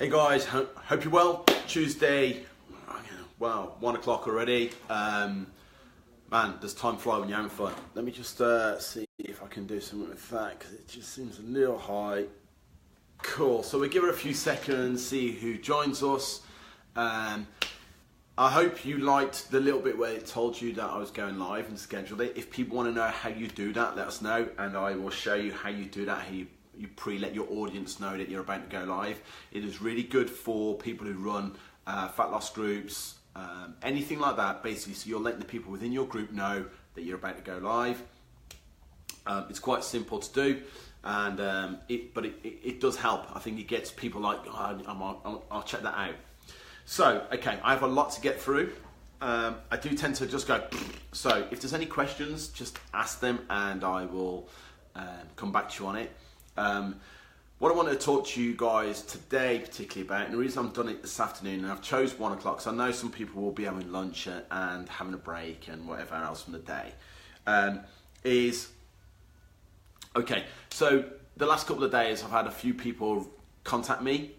Hey guys, hope you're well. Tuesday, well, 1 o'clock already. Man, does time fly when you're having fun? Let me just see if I can do something with that, because it just seems a little high. Cool, so we'll give it a few seconds, see who joins us. I hope you liked the little bit where it told you that I was going live and scheduled it. If people want to know how you do that, let us know, and I will show you how you do that, how you pre-let your audience know that you're about to go live. It is really good for people who run fat loss groups, anything like that, basically. So you're letting the people within your group know that you're about to go live. It's quite simple to do, and it does help. I think it gets people like, oh, I'll check that out. So, okay, I have a lot to get through. I do tend to just go, so if there's any questions, just ask them and I will come back to you on it. What I wanted to talk to you guys today particularly about, and the reason I've done it this afternoon, and I've chose 1 o'clock, because I know some people will be having lunch and having a break and whatever else from the day, is, okay, so the last couple of days I've had a few people contact me,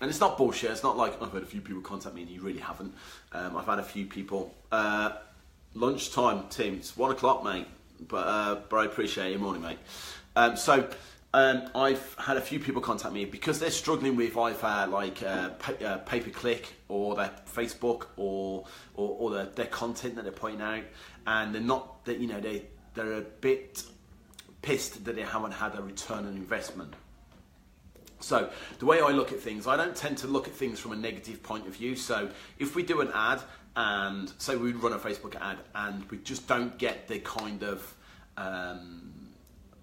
and it's not bullshit, it's not like I've had a few people contact me and you really haven't. I've had a few people, lunchtime, Tim, it's 1 o'clock, mate, but I appreciate your morning, mate. I've had a few people contact me because they're struggling with either like pay-per-click or their Facebook or their content that they're putting out, and they're not, that, you know, they're a bit pissed that they haven't had a return on investment. So the way I look at things, I don't tend to look at things from a negative point of view. So if we do an ad, and say we run a Facebook ad and we just don't get the kind of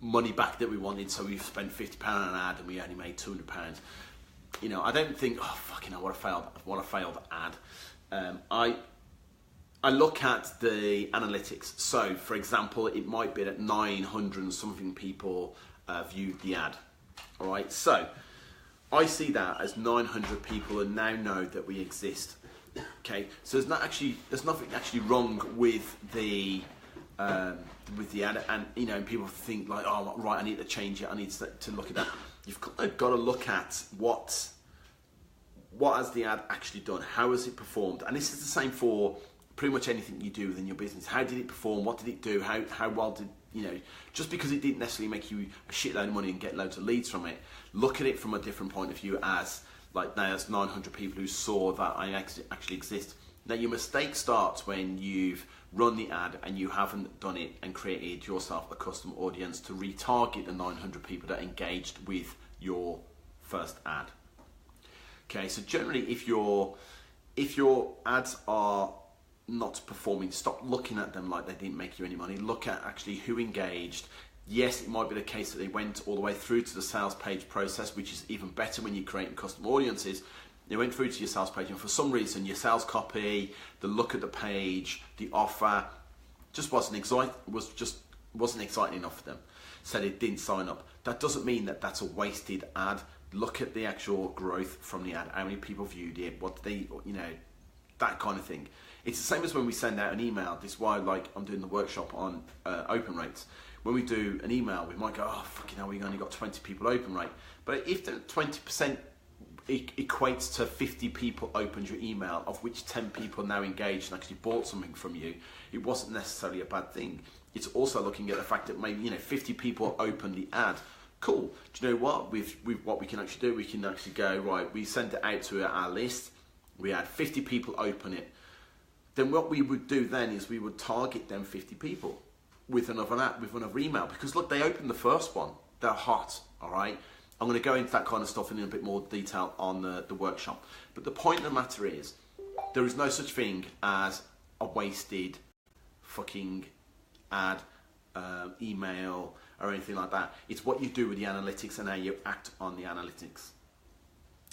money back that we wanted, so we've spent £50 on an ad and we only made £200. You know, I don't think, oh fucking hell, what a failed ad. I look at the analytics. So, for example, it might be that 900 and something people viewed the ad. All right, so I see that as 900 people and now know that we exist. Okay, so there's nothing actually wrong with the ad, and you know, people think like, oh right, I need to change it, I need to look at that. You've got to look at what has the ad actually done, how has it performed, and this is the same for pretty much anything you do within your business. How did it perform? What did it do? How well did, you know, just because it didn't necessarily make you a shitload of money and get loads of leads from it, look at it from a different point of view as like, now there's 900 people who saw that I actually exist. Now your mistake starts when you've run the ad and you haven't done it and created yourself a custom audience to retarget the 900 people that engaged with your first ad. Okay, so generally if your ads are not performing, stop looking at them like they didn't make you any money. Look at actually who engaged. Yes, it might be the case that they went all the way through to the sales page process, which is even better when you're creating custom audiences. They went through to your sales page and for some reason your sales copy, the look at the page, the offer just wasn't exciting enough for them, so they didn't sign up. That doesn't mean that that's a wasted ad. Look at the actual growth from the ad, how many people viewed it, what they, you know, that kind of thing. It's the same as when we send out an email. This is why, like, I'm doing the workshop on open rates. When we do an email, we might go, oh fucking hell, we only got 20 people open rate. But if the 20% equates to 50 people opened your email, of which 10 people now engaged and actually bought something from you, it wasn't necessarily a bad thing. It's also looking at the fact that maybe, you know, 50 people opened the ad. Cool. Do you know what? With what we can actually do, we can actually go, right, we send it out to our list. We had 50 people open it. Then what we would do then is we would target them 50 people with another ad, with another email, because look, they opened the first one. They're hot, all right? I'm going to go into that kind of stuff in a bit more detail on the workshop. But the point of the matter is, there is no such thing as a wasted fucking ad, email, or anything like that. It's what you do with the analytics and how you act on the analytics.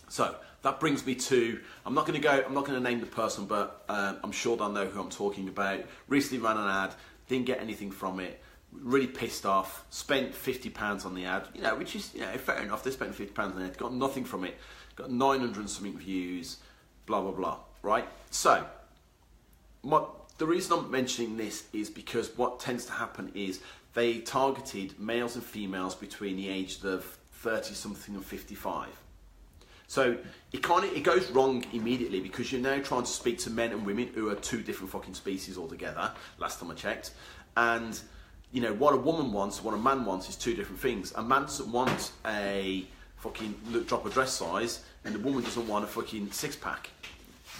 So that brings me to, I'm not going to name the person, but I'm sure they'll know who I'm talking about. Recently ran an ad, didn't get anything from it. Really pissed off, spent £50 on the ad, you know, which is, you know, fair enough. They spent £50 on the ad, got nothing from it, got 900 and something views, blah blah blah, right? So the reason I'm mentioning this is because what tends to happen is they targeted males and females between the ages of 30 something and 55. So it goes wrong immediately because you're now trying to speak to men and women who are two different fucking species altogether. Last time I checked, and you know what a woman wants, what a man wants is two different things. A man doesn't want a fucking drop of dress size, and the woman doesn't want a fucking six pack.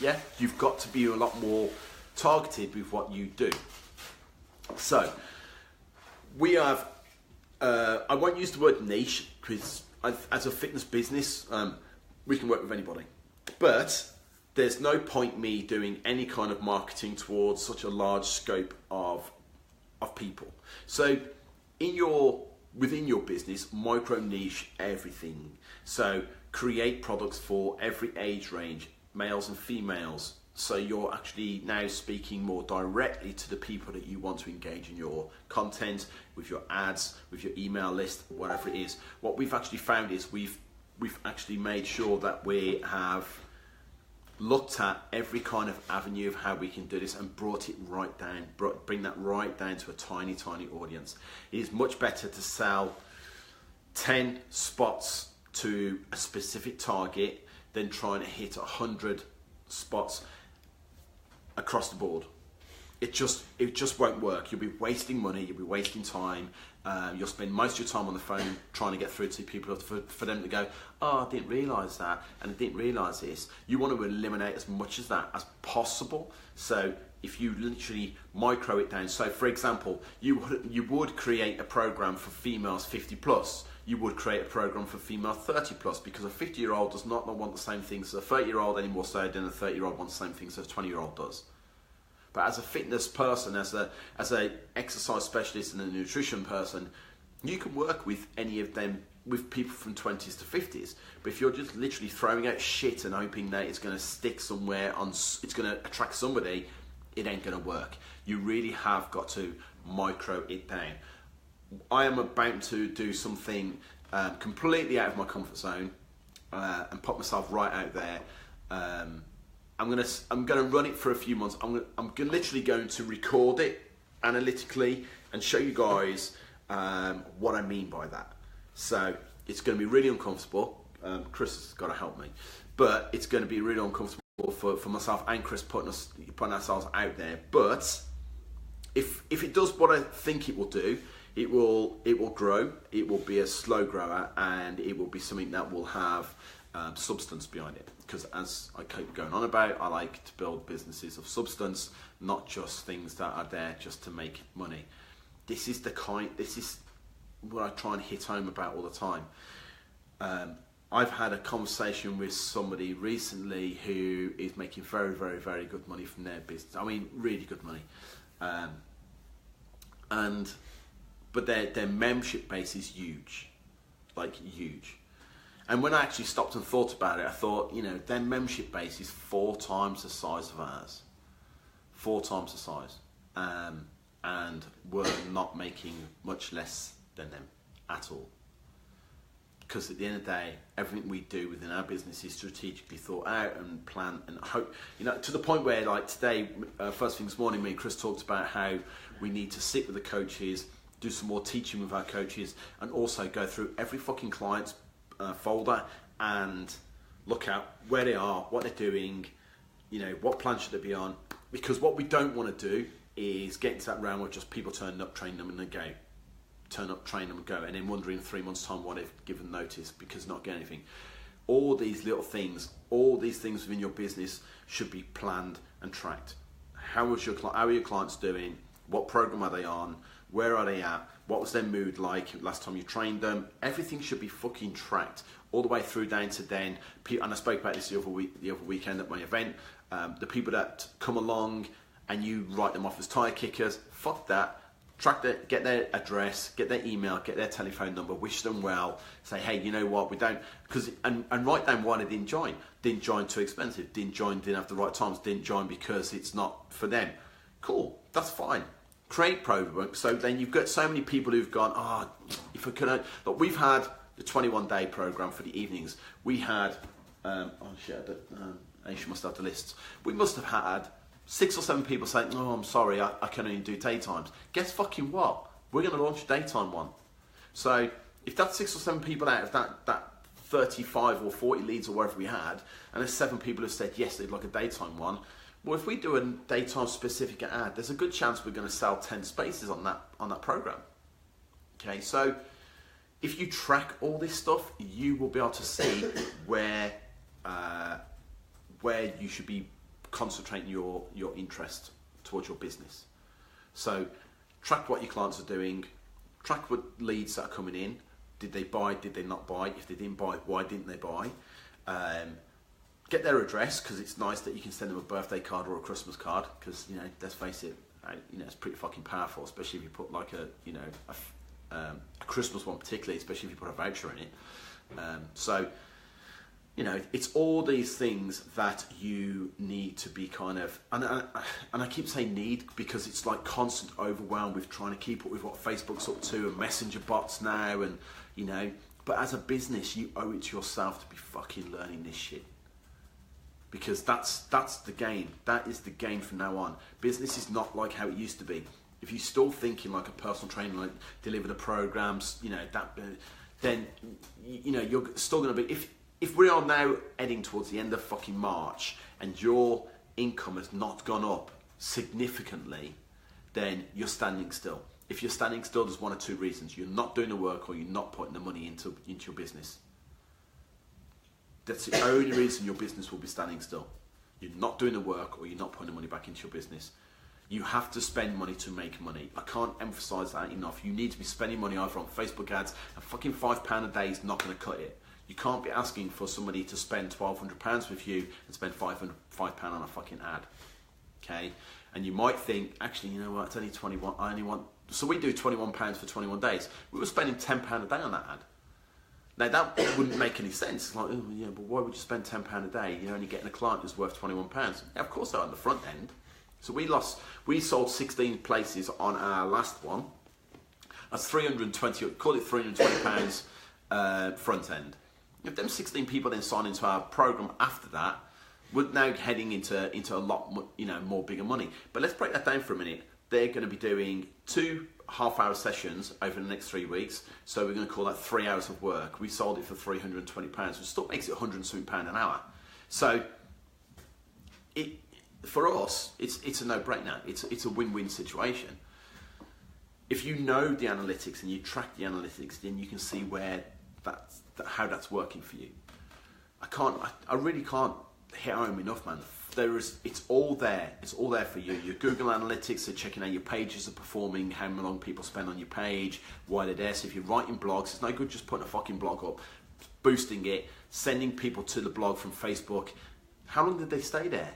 Yeah, you've got to be a lot more targeted with what you do. So we have. I won't use the word niche because as a fitness business, we can work with anybody. But there's no point me doing any kind of marketing towards such a large scope of people. So within your business, micro niche everything. So create products for every age range, males and females. So you're actually now speaking more directly to the people that you want to engage in your content, with your ads, with your email list, whatever it is. What we've actually found is we've actually made sure that we have looked at every kind of avenue of how we can do this and brought it right down, bring that right down to a tiny, tiny audience. It is much better to sell 10 spots to a specific target than trying to hit 100 spots across the board. It just won't work. You'll be wasting money, you'll be wasting time, you'll spend most of your time on the phone trying to get through to people for them to go, oh, I didn't realise that, and I didn't realise this. You want to eliminate as much of that as possible. So if you literally micro it down, so for example, you would create a program for females 50 plus, you would create a program for female 30 plus, because a 50-year-old does not want the same things as a 30-year-old any more so than a 30-year-old wants the same things as a 20-year-old does. But as a fitness person, as a exercise specialist and a nutrition person, you can work with any of them, with people from 20s to 50s. But if you're just literally throwing out shit and hoping that it's going to stick somewhere, it's going to attract somebody, it ain't going to work. You really have got to micro it down. I am about to do something completely out of my comfort zone and put myself right out there. I'm gonna run it for a few months. I'm literally going to record it analytically and show you guys what I mean by that. So it's going to be really uncomfortable. Chris has got to help me, but it's going to be really uncomfortable for myself and Chris putting ourselves out there. But if it does what I think it will do, it will grow. It will be a slow grower, and it will be something that will have substance behind it. Because as I keep going on about, I like to build businesses of substance, not just things that are there just to make money. This is what I try and hit home about all the time. I've had a conversation with somebody recently who is making very, very, very good money from their business. I mean, really good money. But their membership base is huge, like huge. And when I actually stopped and thought about it, I thought, their membership base is 4 times the size of ours. 4 times the size. And we're not making much less than them at all. Because at the end of the day, everything we do within our business is strategically thought out and planned and hope, to the point where, like today, first thing this morning, me and Chris talked about how we need to sit with the coaches, do some more teaching with our coaches, and also go through every fucking client's folder and look at where they are, what they're doing, what plan should they be on. Because what we don't want to do is get into that realm of just people turning up, train them, and then go. Turn up, train them, and go, and then wondering in 3 months' time what they've given notice because not getting anything. All these little things, all these things within your business should be planned and tracked. How are your clients doing? What program are they on? Where are they at? What was their mood like last time you trained them? Everything should be fucking tracked all the way through down to then. And I spoke about this the other weekend at my event. The people that come along and you write them off as tire kickers, fuck that. Track get their address, get their email, get their telephone number, wish them well, say, hey, you know what, we don't, and write down why they didn't join. Didn't join too expensive, didn't have the right times, didn't join because it's not for them. Cool, that's fine. Create program, so then you've got so many people who've gone, if I could, look, we've had the 21-day program for the evenings. We had, I must have the lists. We must have had 6 or 7 people saying, oh, I'm sorry, I can only do daytimes. Guess fucking what? We're going to launch a daytime one. So if that's 6 or 7 people out of that 35 or 40 leads or whatever we had, and there's 7 people who said yes, they'd like a daytime one. Well, if we do a daytime specific ad, there's a good chance we're going to sell 10 spaces on that program. Okay, so if you track all this stuff, you will be able to see where you should be concentrating your interest towards your business. So track what your clients are doing, track what leads that are coming in. Did they buy? Did they not buy? If they didn't buy, why didn't they buy? Get their address, because it's nice that you can send them a birthday card or a Christmas card, because, you know, let's face it, it's pretty fucking powerful, especially if you put like a Christmas one particularly, especially if you put a voucher in it. So, you know, it's all these things that you need to be kind of, and I keep saying need because it's like constant overwhelm with trying to keep up with what Facebook's up to and messenger bots now, and, you know, but as a business, you owe it to yourself to be fucking learning this shit. Because that's the game. That is the game from now on. Business is not like how it used to be. If you're still thinking like a personal trainer, like deliver the programs, you know, then, you know, you're still going to be, if we are now heading towards the end of fucking March and your income has not gone up significantly, then you're standing still. If you're standing still, there's one or two reasons. You're not doing the work, or you're not putting the money into your business. That's the only reason your business will be standing still. You're not doing the work, or you're not putting the money back into your business. You have to spend money to make money. I can't emphasize that enough. You need to be spending money either on Facebook ads, and fucking £5 a day is not going to cut it. You can't be asking for somebody to spend £1,200 with you and spend £5 on a fucking ad. Okay? And you might think, actually, you know what, it's only 21, I only want, so we do £21 for 21 days. We were spending £10 a day on that ad. Now that wouldn't make any sense. It's like, oh yeah, but why would you spend £10 a day? You're only getting a client who's worth £21. Yeah, of course they're on the front end. So we sold 16 places on our last one. That's 320, call it £320 front end. If them 16 people then sign into our program after that, we're now heading into a lot, you know, more bigger money. But let's break that down for a minute. They're going to be doing 2 half-hour sessions over the next 3 weeks. So we're going to call that 3 hours of work. We sold it for £320, which still makes it £100 an hour. So for us, it's a no-brainer. It's a win-win situation. If you know the analytics and you track the analytics, then you can see where how that's working for you. I really can't hit home enough, man. It's all there. It's all there for you. Your Google Analytics are checking how your pages are performing, how long people spend on your page, why they're there. So if you're writing blogs, it's no good just putting a fucking blog up, boosting it, sending people to the blog from Facebook. How long did they stay there?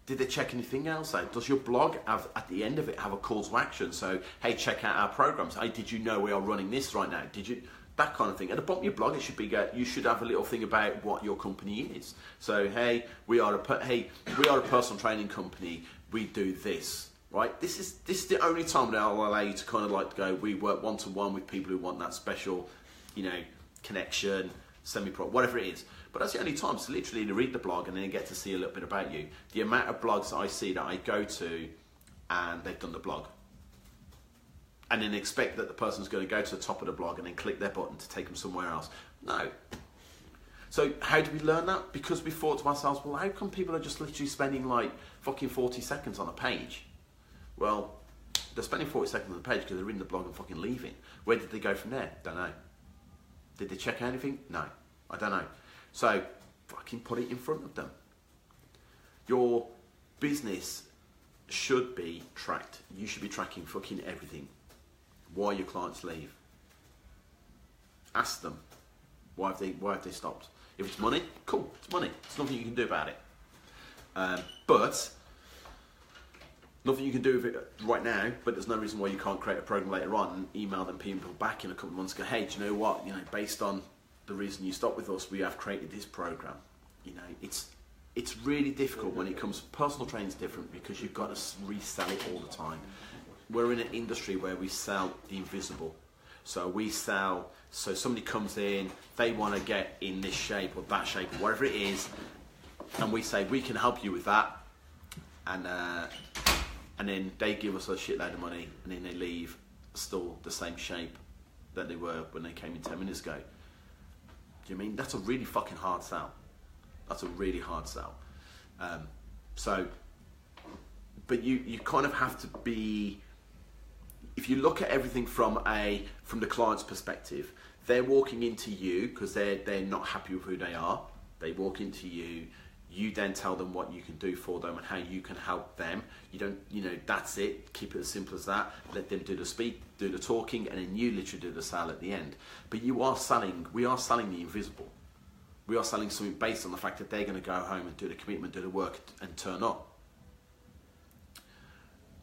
Did they check anything else out? Does your blog have, at the end of it, have a call to action? So, hey, check out our programs. Hey, did you know we are running this right now? Did you? That kind of thing. At the bottom of your blog, it should be you should have a little thing about what your company is. So, hey, we are a personal training company. We do this, right? This is the only time that I'll allow you to kind of like go. We work one-to-one with people who want that special, you know, connection, semi-pro, whatever it is. But that's the only time. So literally to read the blog and then get to see a little bit about you. The amount of blogs that I see that I go to and they've done the blog. And then expect that the person's going to go to the top of the blog and then click their button to take them somewhere else. No. So how do we learn that? Because we thought to ourselves, well, how come people are just literally spending like fucking 40 seconds on a page? Well, they're spending 40 seconds on the page because they're reading the blog and fucking leaving. Where did they go from there? Don't know. Did they check out anything? No. I don't know. So fucking put it in front of them. Your business should be tracked. You should be tracking fucking everything. Why your clients leave. Ask them why have they stopped. If it's money, cool, it's money. There's nothing you can do about it. But nothing you can do with it right now. But there's no reason why you can't create a program later on and email them people back in a couple of months. And go, hey, do you know what? You know, based on the reason you stopped with us, we have created this program. You know, it's really difficult when it comes. Personal training is different because you've got to resell it all the time. We're in an industry where we sell the invisible. So so somebody comes in, they want to get in this shape or that shape or whatever it is, and we say, we can help you with that. And then they give us a shitload of money, and then they leave still the same shape that they were when they came in 10 minutes ago. Do you mean? That's a really fucking hard sell. That's a really hard sell. But you kind of have to be, if you look at everything from the client's perspective, they're walking into you because they're not happy with who they are. They walk into you. You then tell them what you can do for them and how you can help them. You don't, that's it. Keep it as simple as that. Let them do the talking, and then you literally do the sale at the end. But we are selling the invisible. We are selling something based on the fact that they're going to go home and do the commitment, do the work, and turn up.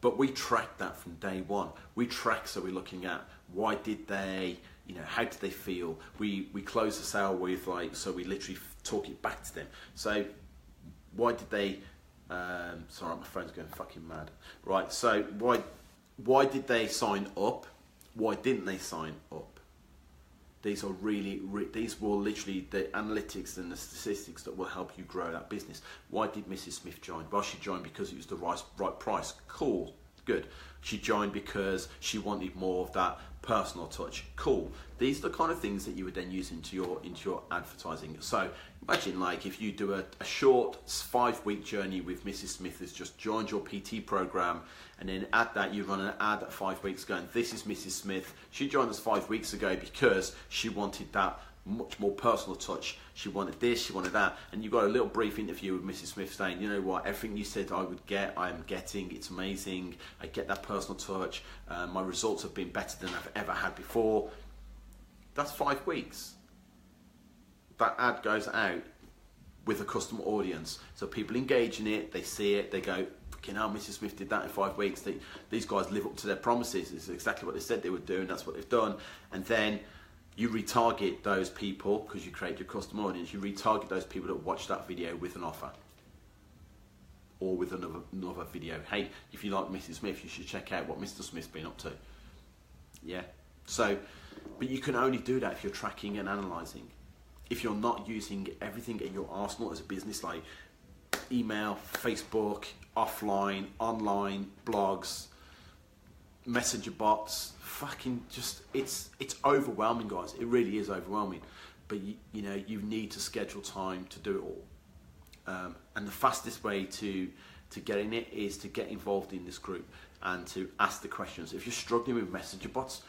But we track that from day one. We track, so we're looking at why did they, how did they feel? We close the sale with so we literally talk it back to them. So why did they, sorry, my phone's going fucking mad. Right, so why did they sign up? Why didn't they sign up? These are these will literally, the analytics and the statistics that will help you grow that business. Why did Mrs. Smith join? Well, she joined because it was the right price. Cool, good. She joined because she wanted more of that personal touch. Cool. These are the kind of things that you would then use into your advertising. So imagine if you do a short 5-week journey with Mrs. Smith who's just joined your PT program, and then at that you run an ad at 5 weeks going, this is Mrs. Smith. She joined us 5 weeks ago because she wanted that much more personal touch. She wanted this, she wanted that, and you've got a little brief interview with Mrs. Smith saying, you know what, everything you said I would get, I am getting. It's amazing. I get that personal touch. My results have been better than I've ever had before. That's 5 weeks. That ad goes out with a customer audience, so people engage in it. They see it. They go, fucking hell, Mrs. Smith did that in 5 weeks. These guys live up to their promises. It's exactly what they said they would do, and that's what they've done. And then you retarget those people because you create your customer audience. You retarget those people that watch that video with an offer or with another video. Hey, if you like Mrs. Smith, you should check out what Mr. Smith's been up to. Yeah. So, but you can only do that if you're tracking and analysing. If you're not using everything in your arsenal as a business, like email, Facebook, offline, online, blogs, messenger bots, fucking just, it's overwhelming, guys. It really is overwhelming. But you need to schedule time to do it all. And the fastest way to get in it is to get involved in this group and to ask the questions. If you're struggling with messenger bots,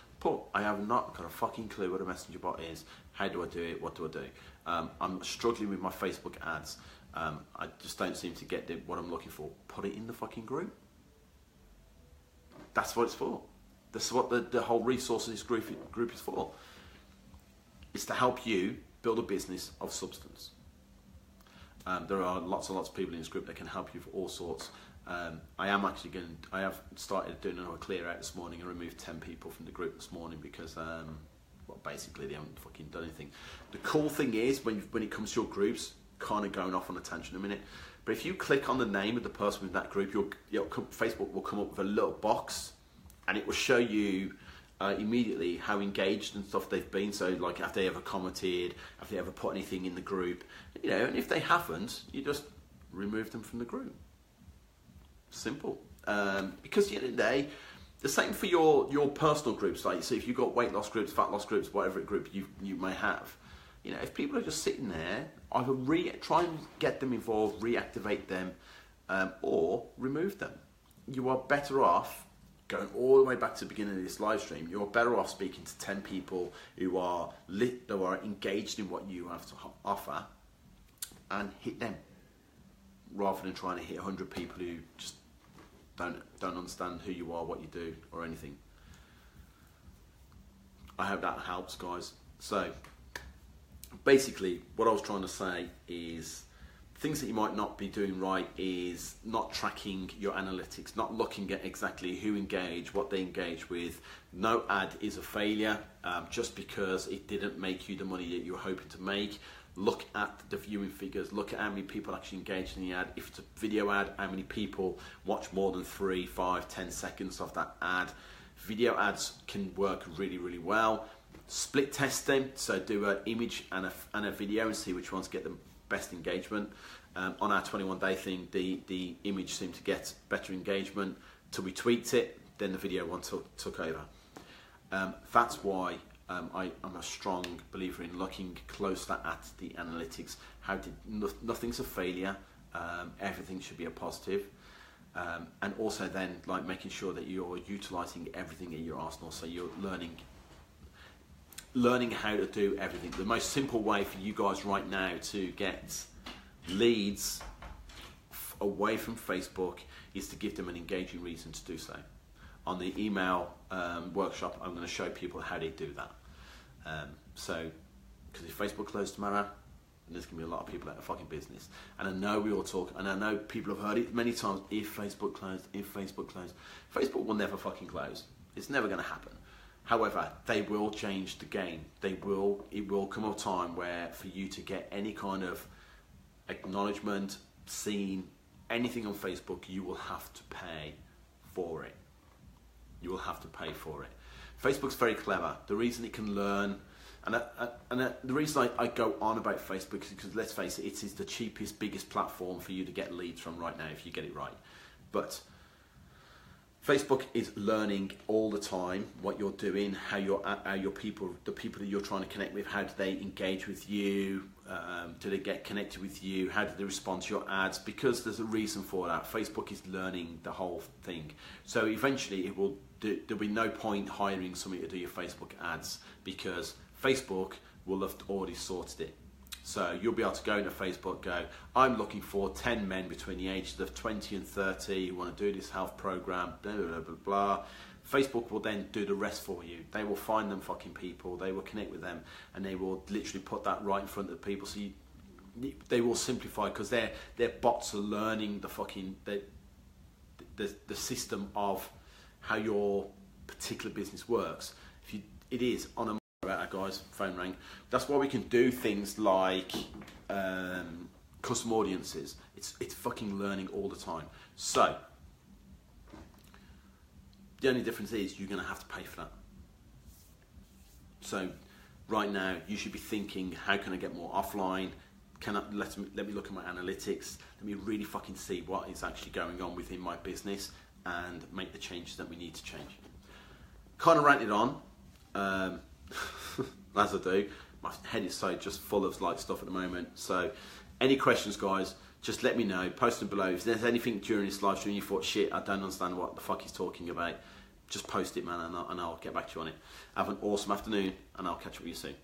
I have not got a fucking clue what a messenger bot is. How do I do it? What do I do? I'm struggling with my Facebook ads. I just don't seem to get what I'm looking for. Put it in the fucking group. That's what it's for. That's what the whole resource of this group is for. It's to help you build a business of substance. There are lots and lots of people in this group that can help you for all sorts. I have started doing another clear out this morning and removed 10 people from the group this morning because, basically they haven't fucking done anything. The cool thing is when it comes to your groups, kind of going off on a tangent in a minute, but if you click on the name of the person in that group, Facebook will come up with a little box and it will show you immediately how engaged and stuff they've been. So have they ever commented, have they ever put anything in the group, and if they haven't, you just remove them from the group. Simple. Because at the end of the day, the same for your personal groups. So if you've got weight loss groups, fat loss groups, whatever group you may have, if people are just sitting there, either try and get them involved, reactivate them, or remove them. You are better off going all the way back to the beginning of this live stream. You're better off speaking to 10 people who are engaged in what you have to offer, and hit them, rather than trying to hit 100 people who just don't understand who you are, what you do, or anything. I hope that helps, guys. So basically what I was trying to say is things that you might not be doing right is not tracking your analytics, not looking at exactly who engaged, what they engage with. No ad is a failure just because it didn't make you the money that you were hoping to make. Look at the viewing figures, look at how many people actually engage in the ad. If it's a video ad, how many people watch more than 3, 5, 10 seconds of that ad. Video ads can work really, really well. Split test them, so do an image and a video and see which ones get the best engagement. On our 21-day thing, the image seemed to get better engagement till we tweaked it, then the video one took over. That's why I'm a strong believer in looking closer at the analytics. Nothing's a failure. Everything should be a positive. And also then like making sure that you're utilizing everything in your arsenal, so you're learning how to do everything. The most simple way for you guys right now to get leads away from Facebook is to give them an engaging reason to do so. On the email workshop, I'm going to show people how they do that. Because if Facebook closed tomorrow, there's going to be a lot of people out of fucking business. And I know we all talk, and I know people have heard it many times, if Facebook closed, if Facebook closed. Facebook will never fucking close. It's never going to happen. However, they will change the game. It will come a time where for you to get any kind of acknowledgement, seen, anything on Facebook, you will have to pay for it. You will have to pay for it. Facebook's very clever. The reason it can learn, and the reason I go on about Facebook is because, let's face it, it is the cheapest, biggest platform for you to get leads from right now if you get it right. But Facebook is learning all the time what you're doing, how your people, the people that you're trying to connect with, how do they engage with you, do they get connected with you, how do they respond to your ads, because there's a reason for that. Facebook is learning the whole thing. So eventually there'll be no point hiring somebody to do your Facebook ads, because Facebook will have already sorted it. So you'll be able to go into Facebook, go, I'm looking for 10 men between the ages of 20 and 30 who want to do this health program, blah, blah, blah, blah. Facebook will then do the rest for you. They will find them fucking people, they will connect with them, and they will literally put that right in front of the people. So they will simplify, because their bots are learning the fucking, the system of how your particular business works. It is on a about our guys, phone rang. That's why we can do things like custom audiences. It's fucking learning all the time. So the only difference is you're going to have to pay for that. So right now you should be thinking, how can I get more offline? Let me look at my analytics. Let me really fucking see what is actually going on within my business and make the changes that we need to change. Kind of ranted on. As I do, my head is so just full of like stuff at the moment. So any questions, guys, just let me know, post them below. If there's anything during this live stream you thought, shit, I don't understand what the fuck he's talking about, just post it, man, and I'll get back to you on it. Have an awesome afternoon, and I'll catch up with you soon.